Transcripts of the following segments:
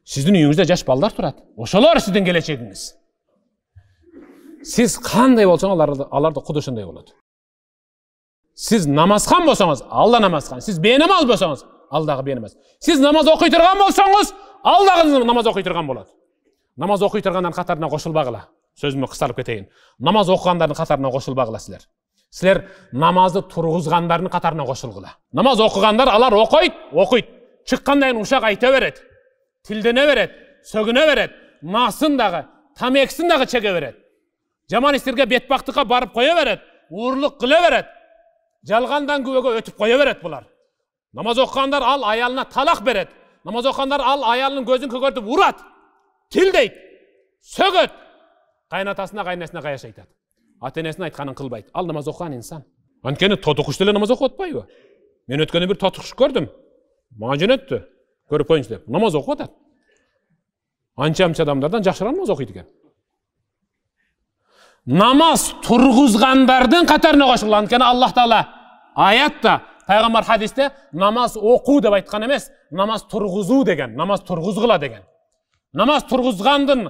Сіздің үйіңізде жаш балдар тұрады. Ошолар сіздің келечегіңіз. Сіз қандай болсаңыз, аларды құды ошондай болады. Сіз намазхан болсаңыз, Алла намазхан. Сіз бейнамаз болсаңыз, Алдағы бейнамаз. Сіз намаз оқи тұрған болсаңыз, Алдағы намаз оқи тұрған болады. Намаз оқи тұрғандардың қатарына қосылбағыла. Сөзімді қысқартып кетейін. Намаз оқығандардың қатарына қосылбағыла сілер. Сілер намазды тұрғызғандардың қатарына қосылғыла. Намаз оқығандар алар оқиды. Шыққандайын ушақ айта береді. Тілдене береді, сөгіне береді, насындағы, тамексіндағы чеге береді. Жаман істерге бетбақтыққа барып қоя береді, уырлық қыле береді. Жалғандан күбеге өтіп қоя береді бұлар. Намаз оқығандар ал аялына талақ береді. Намаз оқығандар ал аялының көзін көгертіп ұрады, тілдейді, сөгеді. Қайнатасына, қайнасына қаяш айтады. Ата-енесіне айтқанын қылбайды. Ал намаз оқыған инсан. Анткени тотықұштеле намаз оқытпайды. Мен өткені бір тотықұш көрдім. Маған жөнетті. Көріп қойыңыз деп. Намаз оқып жатады. Анша-анша адамдардан жақсырақ намаз оқиды екен. Намаз тұрғызғандардың қатарына қосылған. Анткени Аллах Тағала аятта, пайғамбар хадисте намаз оқу деп айтқан емес, намаз тұрғызу деген, намаз тұрғызғыла деген. Намаз тұрғызғандың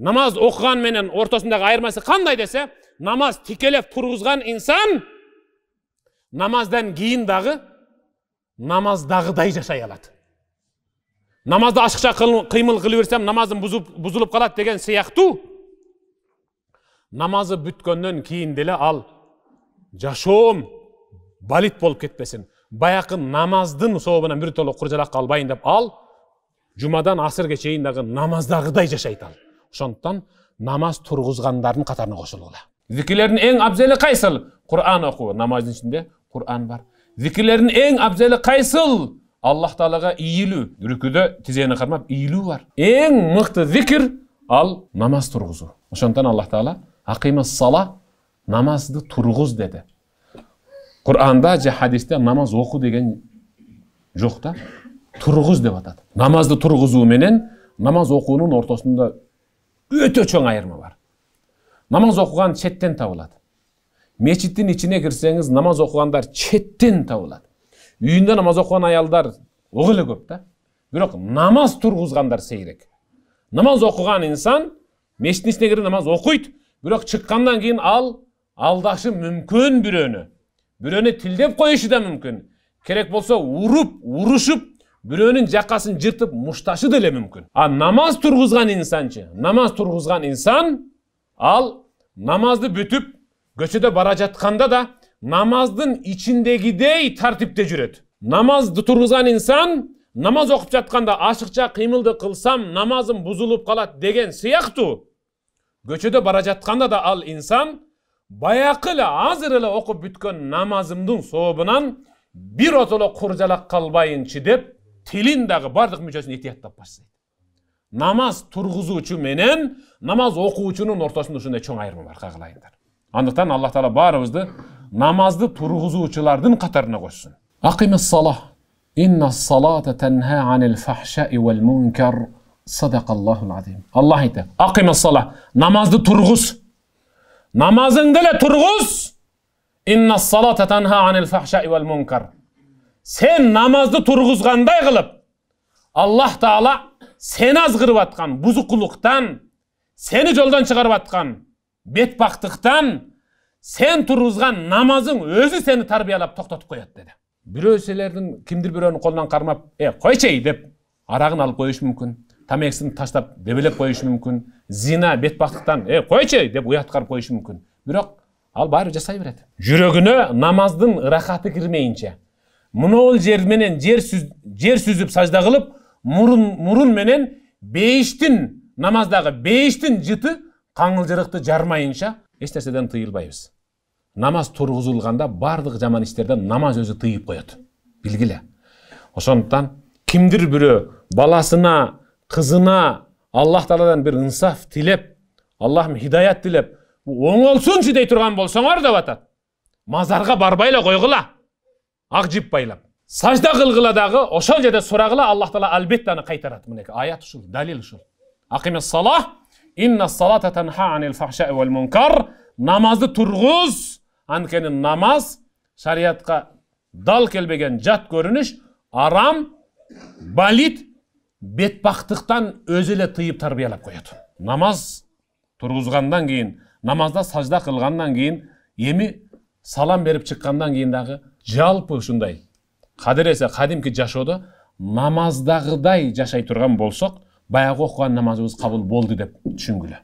намаз оқыған менен ортасындағы айырмасы қандай десе, намаз тикелеп тұрғызған инсан намаздан кейін дағы намаздағыдай жашай алады. Намазды ашықша қимыл қылып берсем, намазым бұзылып қалады деген сияқты. Намазы бүткеннен кейін деле ал жашоом балит болып кетпесін. Баяқы намаздың соғыбынан бір толы құржалақ қалбайын деп ал жұмадан асырға чейін дағы намаздағыдай жашайды ал. Ошондуктан намаз тургузгандардын катарына кошулгула. Зикирлердин эң абзели кайсыл? Кур'ан окуу. Намаздын ичинде Кур'ан бар. Зикирлердин эң абзели кайсыл? Аллах Таалага ийилүү. Рүкүдө тизени кармап ийилүү бар. Эң мыкты зикир ал намаз тургузуу. Ошондуктан Аллах Таала акимас сала, намазды тургуз деди. Кур'анда же хадисте намаз окуу деген жок да, тургуз деп атат. Намазды тургузуу менен намаз окуунун ортосунда өтө чоң айырма бар. Намаз окуган четтен табылат. Мечиттин ичине кирсеңиз, намаз окугандар четтен табылат. Үйүндө намаз окуган аялдар ого эле көп да. Бирок намаз тургузгандар сейрек. Намаз окуган инсан мечиттин ичине кирип намаз окуйт, бирок чыккандан кийин ал алдашы мүмкүн бирөөнү тилдеп коюшу да мүмкүн. Керек болсо уруп, урушуп, бирөөнүн жакасын жыртып мушташы деле мүмкүн. А намаз тургузган инсанчы, намаз тургузган инсан ал намазды бүтүп көчөдө бара жатканда да намаздын ичиндегидей тартипте жүрөт. Намазды тургузган инсан намаз окуп жатканда ашыкча кыймылды кылсам намазым бузулуп калат деген сыяктуу. Көчөдө бара жатканда да ал инсан баякы эле азыр эле окуп бүткөн намазымдын сообунан бир отоло куржалак калбайынчы деп тилин дагы бардык мүчөсүн этияттап баштайт. Намаз тургузуучу менен намаз окуучунун ортосунда ушундай чоң айырма бар, кагылайындар. Андыктан Аллах Таала баарыбызды намазды тургузуучулардын катарына кошсун. Акимас сала. Инна салата танха анил фахшаи вал мункар. Садақаллахул азим. Аллах айтты. Акимас сала. Намазды тургуз. Намазыңды эле тургуз. Инна салата танха анил фахшаи вал мункар. Сен намазды тургузгандай кылып, Аллах Таала сени азгырып аткан бузукулуктан, сени жолдон чыгарып аткан бетбактыктан сен тургузган намазың өзү сени тарбиялап токтотуп коет деди. Бирөөсүлөрдүн кимдир бирөөнүн колунан кармап, койчей деп арагын алып коюшу мүмкүн, тамексин таштап дебелеп коюшу мүмкүн, зина бетбактыктан койчей деп уяткарып коюшу мүмкүн. Бирок ал баары жасай берет. Жүрөгүнө намаздын ырахаты кирмейинче, мынол жер менен жер сүзүп сажда кылып, мурун менен бейиштин намаздагы бейиштин жыты каңылжырыкты жармайынча эч нерседен тыйылбайбыз. Намаз тургузулганда бардык жаман иштерден намаз өзү тыйып коет. Билгиле. Ошондуктан кимдир бирөө баласына, кызына Аллах Тааладан бир инсаф тилеп, Аллахым хидаят тилеп, оңолсунчу дей турган болсоңор деп атат. Мазарга барбай эле койгула. Ак жип байлап. Сажда кылгыла дагы ошол жерде сурагыла, Аллах Таала албетте аны кайтарат. Мынеки аят ушул, далил ушул. Акимас салах, инна салата танха анил фахшаи вал мункар. Намазды тургуз. Анткени намаз шариатка дал келбеген жат көрүнүш, арам, балит, бетбактыктан өзү эле тыйып тарбиялап коет. Намаз тургузгандан кийин, намазда сажда кылгандан кийин, эми салам берип чыккандан кийин дагы жалпы ушундай кадыресе кадимки жашоодо намаздагыдай жашай турган болсок, баягы окуган намазыбыз кабыл болду деп түшүнгүлө.